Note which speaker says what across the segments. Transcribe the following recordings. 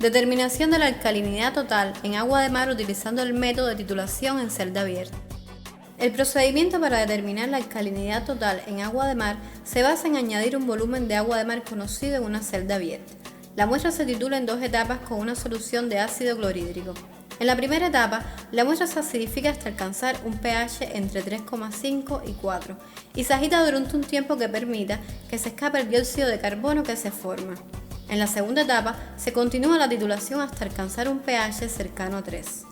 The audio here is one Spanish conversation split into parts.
Speaker 1: Determinación de la alcalinidad total en agua de mar utilizando el método de titulación en celda abierta. El procedimiento para determinar la alcalinidad total en agua de mar se basa en añadir un volumen de agua de mar conocido en una celda abierta. La muestra se titula en 2 etapas con una solución de ácido clorhídrico. En la primera etapa, la muestra se acidifica hasta alcanzar un pH entre 3,5 y 4 y se agita durante un tiempo que permita que se escape el dióxido de carbono que se forma. En la segunda etapa, se continúa la titulación hasta alcanzar un pH cercano a 3.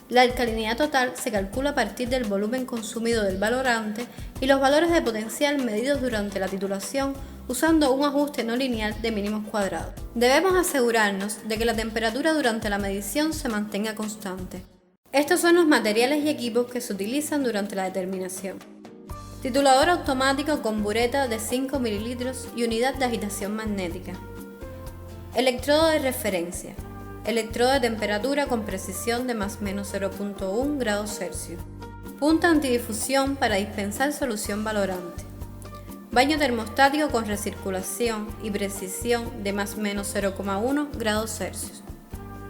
Speaker 1: La alcalinidad total se calcula a partir del volumen consumido del valorante y los valores de potencial medidos durante la titulación usando un ajuste no lineal de mínimos cuadrados. Debemos asegurarnos de que la temperatura durante la medición se mantenga constante. Estos son los materiales y equipos que se utilizan durante la determinación. Titulador automático con bureta de 5 ml y unidad de agitación magnética. Electrodo de referencia. Electrodo de temperatura con precisión de más menos 0.1 grados Celsius. Punta antidifusión para dispensar solución valorante. Baño termostático con recirculación y precisión de más menos 0,1 grados Celsius.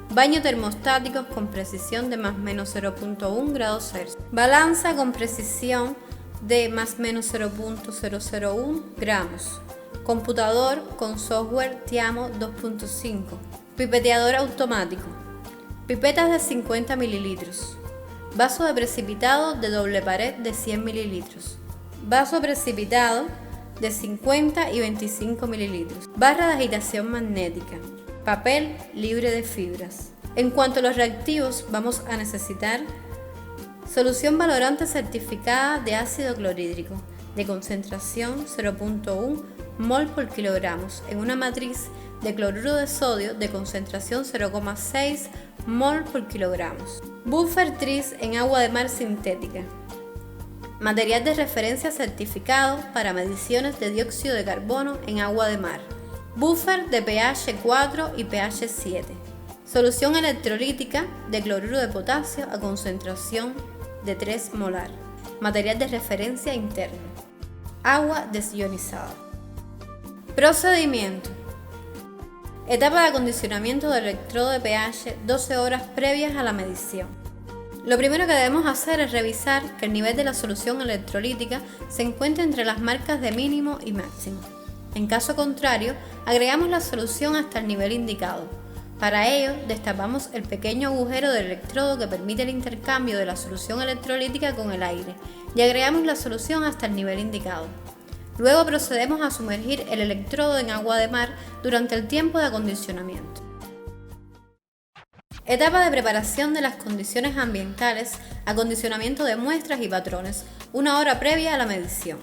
Speaker 1: Baño termostático con precisión de más menos 0.1 grados Celsius. Balanza con precisión de más menos 0.001 gramos. Computador con software Tiamo 2.5. Pipeteador automático. Pipetas de 50 ml. Vaso de precipitado de doble pared de 100 ml. Vaso precipitado de 50 y 25 ml. Barra de agitación magnética. Papel libre de fibras. En cuanto a los reactivos, vamos a necesitar solución valorante certificada de ácido clorhídrico de concentración 0.1 mol por kilogramos en una matriz de cloruro de sodio de concentración 0,6 mol por kilogramos. Buffer tris en agua de mar sintética. Material de referencia certificado para mediciones de dióxido de carbono en agua de mar. Buffer de pH 4 y pH 7. Solución electrolítica de cloruro de potasio a concentración de 3 molar. Material de referencia interno. Agua desionizada. Procedimiento. Etapa de acondicionamiento del electrodo de pH 12 horas previas a la medición. Lo primero que debemos hacer es revisar que el nivel de la solución electrolítica se encuentre entre las marcas de mínimo y máximo. En caso contrario, agregamos la solución hasta el nivel indicado. Para ello, destapamos el pequeño agujero del electrodo que permite el intercambio de la solución electrolítica con el aire y agregamos la solución hasta el nivel indicado. Luego procedemos a sumergir el electrodo en agua de mar durante el tiempo de acondicionamiento. Etapa de preparación de las condiciones ambientales, acondicionamiento de muestras y patrones, 1 hora previa a la medición.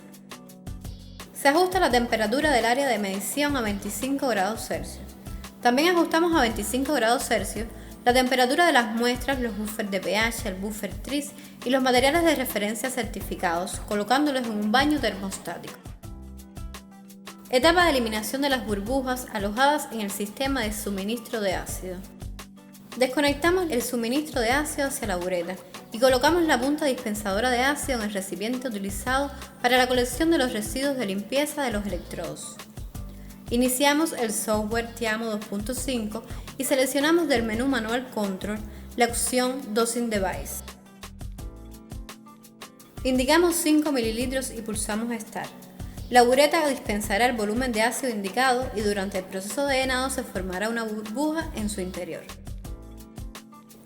Speaker 1: Se ajusta la temperatura del área de medición a 25 grados Celsius. También ajustamos a 25 grados Celsius la temperatura de las muestras, los buffers de pH, el buffer tris y los materiales de referencia certificados, colocándolos en un baño termostático. Etapa de eliminación de las burbujas alojadas en el sistema de suministro de ácido. Desconectamos el suministro de ácido hacia la bureta y colocamos la punta dispensadora de ácido en el recipiente utilizado para la colección de los residuos de limpieza de los electrodos. Iniciamos el software Tiamo 2.5 y seleccionamos del menú Manual Control la opción Dosing Device. Indicamos 5 ml y pulsamos Start. La bureta dispensará el volumen de ácido indicado y durante el proceso de llenado se formará una burbuja en su interior.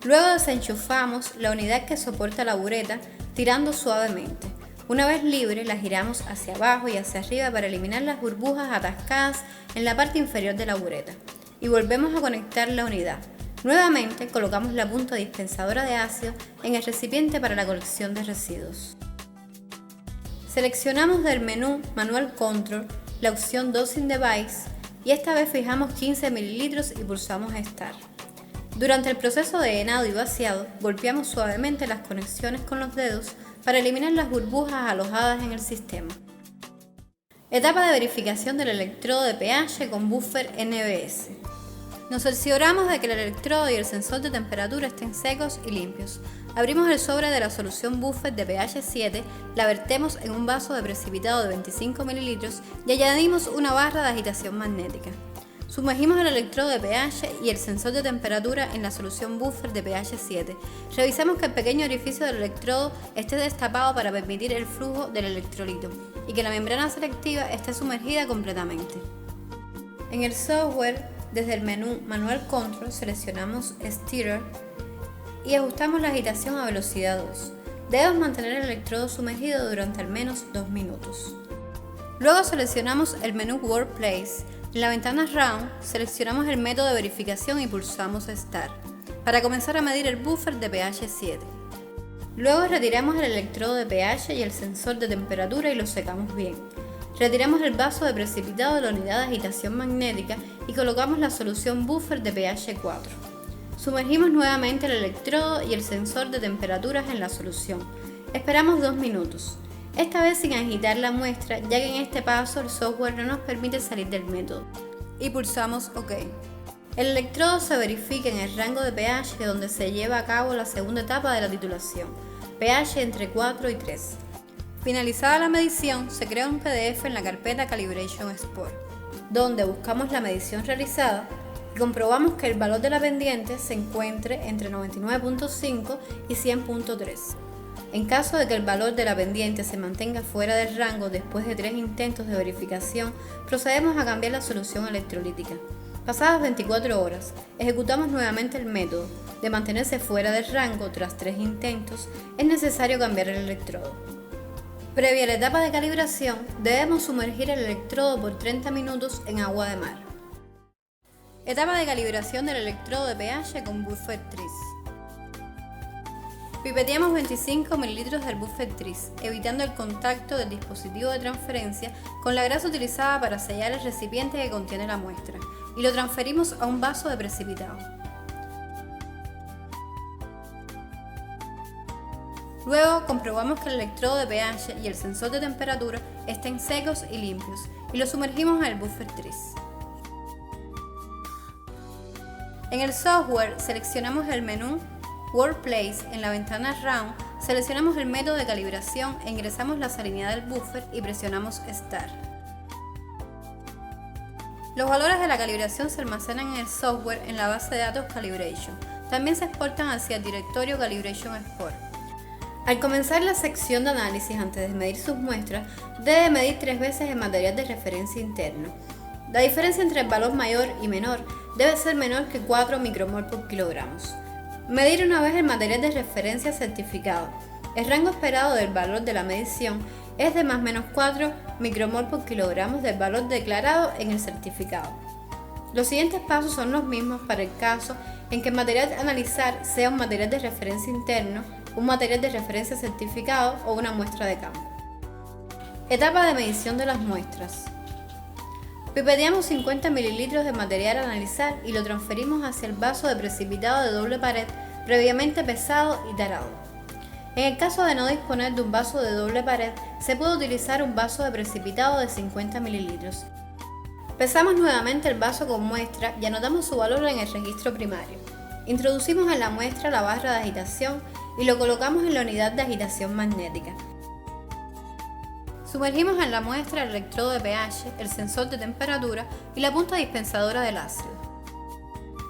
Speaker 1: Luego desenchufamos la unidad que soporta la bureta tirando suavemente. Una vez libre, la giramos hacia abajo y hacia arriba para eliminar las burbujas atascadas en la parte inferior de la bureta y volvemos a conectar la unidad. Nuevamente colocamos la punta dispensadora de ácido en el recipiente para la colección de residuos. Seleccionamos del menú Manual Control la opción Dosing Device y esta vez fijamos 15 ml y pulsamos Start. Durante el proceso de llenado y vaciado, golpeamos suavemente las conexiones con los dedos para eliminar las burbujas alojadas en el sistema. Etapa de verificación del electrodo de pH con buffer NBS. Nos cercioramos de que el electrodo y el sensor de temperatura estén secos y limpios. Abrimos el sobre de la solución buffer de pH 7, la vertemos en un vaso de precipitado de 25 ml y añadimos una barra de agitación magnética. Sumergimos el electrodo de pH y el sensor de temperatura en la solución buffer de pH 7. Revisamos que el pequeño orificio del electrodo esté destapado para permitir el flujo del electrolito y que la membrana selectiva esté sumergida completamente. En el software, desde el menú Manual Control seleccionamos Stirrer y ajustamos la agitación a velocidad 2. Debemos mantener el electrodo sumergido durante al menos 2 minutos. Luego seleccionamos el menú Workplace. En la ventana Round seleccionamos el método de verificación y pulsamos Start para comenzar a medir el buffer de pH 7. Luego retiramos el electrodo de pH y el sensor de temperatura y lo secamos bien. Retiramos el vaso de precipitado de la unidad de agitación magnética y colocamos la solución buffer de pH 4. Sumergimos nuevamente el electrodo y el sensor de temperaturas en la solución. Esperamos 2 minutos. Esta vez sin agitar la muestra, ya que en este paso el software no nos permite salir del método. Y pulsamos OK. El electrodo se verifica en el rango de pH donde se lleva a cabo la segunda etapa de la titulación, pH entre 4 y 3. Finalizada la medición, se crea un PDF en la carpeta Calibration Export, donde buscamos la medición realizada y comprobamos que el valor de la pendiente se encuentre entre 99.5 y 100.3. En caso de que el valor de la pendiente se mantenga fuera del rango después de 3 intentos de verificación, procedemos a cambiar la solución electrolítica. Pasadas 24 horas, ejecutamos nuevamente el método. De mantenerse fuera del rango tras 3 intentos, es necesario cambiar el electrodo. Previa a la etapa de calibración, debemos sumergir el electrodo por 30 minutos en agua de mar. Etapa de calibración del electrodo de pH con Buffer Tris. Pipeteamos 25 ml del Buffer Tris, evitando el contacto del dispositivo de transferencia con la grasa utilizada para sellar el recipiente que contiene la muestra, y lo transferimos a un vaso de precipitado. Luego comprobamos que el electrodo de pH y el sensor de temperatura estén secos y limpios, y lo sumergimos en el Buffer Tris. En el software seleccionamos el menú Workplace. En la ventana Round seleccionamos el método de calibración e ingresamos la salinidad del buffer y presionamos Start. Los valores de la calibración se almacenan en el software en la base de datos Calibration. También se exportan hacia el directorio Calibration Export. Al comenzar la sección de análisis, antes de medir sus muestras, debe medir 3 veces el material de referencia interno. La diferencia entre el valor mayor y menor debe ser menor que 4 micromol por kilogramos. Medir una vez el material de referencia certificado. El rango esperado del valor de la medición es de más o menos 4 micromol por kilogramos del valor declarado en el certificado. Los siguientes pasos son los mismos para el caso en que el material a analizar sea un material de referencia interno, un material de referencia certificado o una muestra de campo. Etapa de medición de las muestras. Pipeteamos 50 ml de material a analizar y lo transferimos hacia el vaso de precipitado de doble pared previamente pesado y tarado. En el caso de no disponer de un vaso de doble pared, se puede utilizar un vaso de precipitado de 50 ml. Pesamos nuevamente el vaso con muestra y anotamos su valor en el registro primario. Introducimos en la muestra la barra de agitación y lo colocamos en la unidad de agitación magnética. Sumergimos en la muestra el electrodo de pH, el sensor de temperatura y la punta dispensadora del ácido.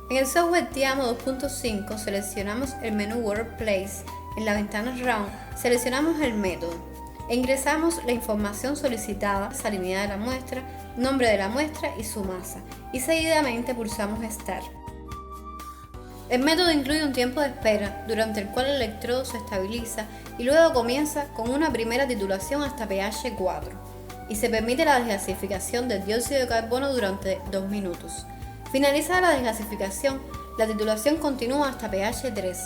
Speaker 1: En el software Tiamo 2.5 seleccionamos el menú Workplace. En la ventana Round seleccionamos el método e ingresamos la información solicitada, salinidad de la muestra, nombre de la muestra y su masa, y seguidamente pulsamos Start. El método incluye un tiempo de espera, durante el cual el electrodo se estabiliza y luego comienza con una primera titulación hasta pH 4 y se permite la desgasificación del dióxido de carbono durante 2 minutos. Finalizada la desgasificación, la titulación continúa hasta pH 3.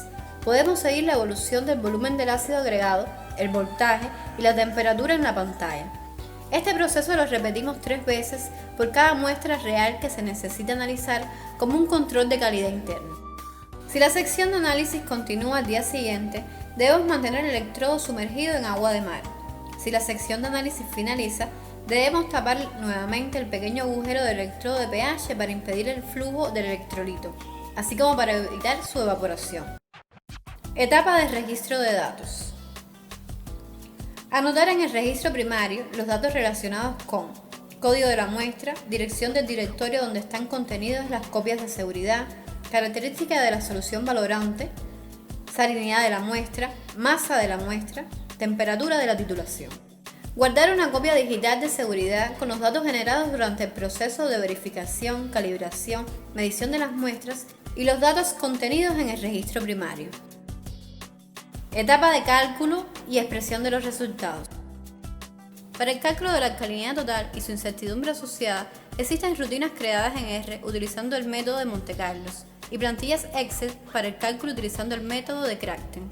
Speaker 1: Podemos seguir la evolución del volumen del ácido agregado, el voltaje y la temperatura en la pantalla. Este proceso lo repetimos 3 veces por cada muestra real que se necesita analizar como un control de calidad interna. Si la sección de análisis continúa al día siguiente, debemos mantener el electrodo sumergido en agua de mar. Si la sección de análisis finaliza, debemos tapar nuevamente el pequeño agujero del electrodo de pH para impedir el flujo del electrolito, así como para evitar su evaporación. Etapa de registro de datos. Anotar en el registro primario los datos relacionados con código de la muestra, dirección del directorio donde están contenidas las copias de seguridad, características de la solución valorante, salinidad de la muestra, masa de la muestra, temperatura de la titulación. Guardar una copia digital de seguridad con los datos generados durante el proceso de verificación, calibración, medición de las muestras y los datos contenidos en el registro primario. Etapa de cálculo y expresión de los resultados. Para el cálculo de la alcalinidad total y su incertidumbre asociada, existen rutinas creadas en R utilizando el método de Montecarlos y plantillas Excel para el cálculo utilizando el método de Crackten.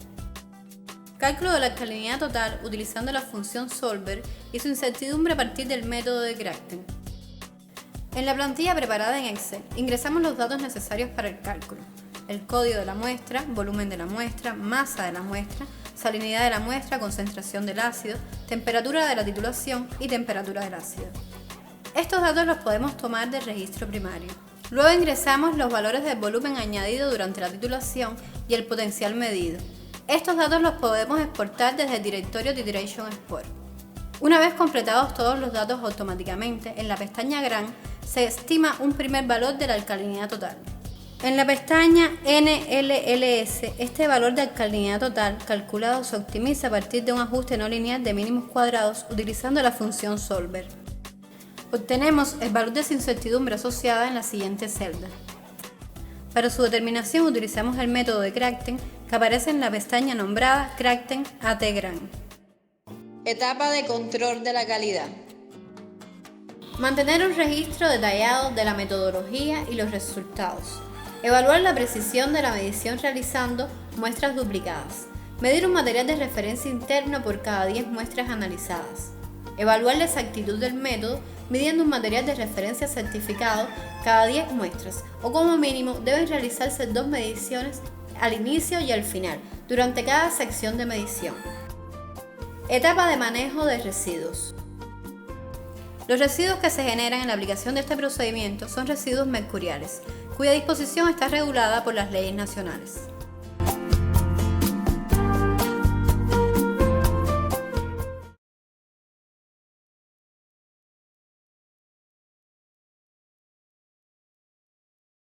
Speaker 1: Cálculo de la alcalinidad total utilizando la función solver y su incertidumbre a partir del método de Crackten. En la plantilla preparada en Excel, ingresamos los datos necesarios para el cálculo: el código de la muestra, volumen de la muestra, masa de la muestra, salinidad de la muestra, concentración del ácido, temperatura de la titulación y temperatura del ácido. Estos datos los podemos tomar del registro primario. Luego ingresamos los valores del volumen añadido durante la titulación y el potencial medido. Estos datos los podemos exportar desde el directorio Titration Export. Una vez completados todos los datos automáticamente, en la pestaña GRAN se estima un primer valor de la alcalinidad total. En la pestaña NLLS, este valor de alcalinidad total calculado se optimiza a partir de un ajuste no lineal de mínimos cuadrados utilizando la función solver. Obtenemos el valor de su incertidumbre asociada en la siguiente celda. Para su determinación utilizamos el método de Crackten que aparece en la pestaña nombrada Crackten AT-GRAN. Etapa de control de la calidad. Mantener un registro detallado de la metodología y los resultados. Evaluar la precisión de la medición realizando muestras duplicadas. Medir un material de referencia interno por cada 10 muestras analizadas. Evaluar la exactitud del método midiendo un material de referencia certificado cada 10 muestras, o como mínimo deben realizarse 2 mediciones al inicio y al final, durante cada sección de medición. Etapa de manejo de residuos. Los residuos que se generan en la aplicación de este procedimiento son residuos mercuriales, cuya disposición está regulada por las leyes nacionales.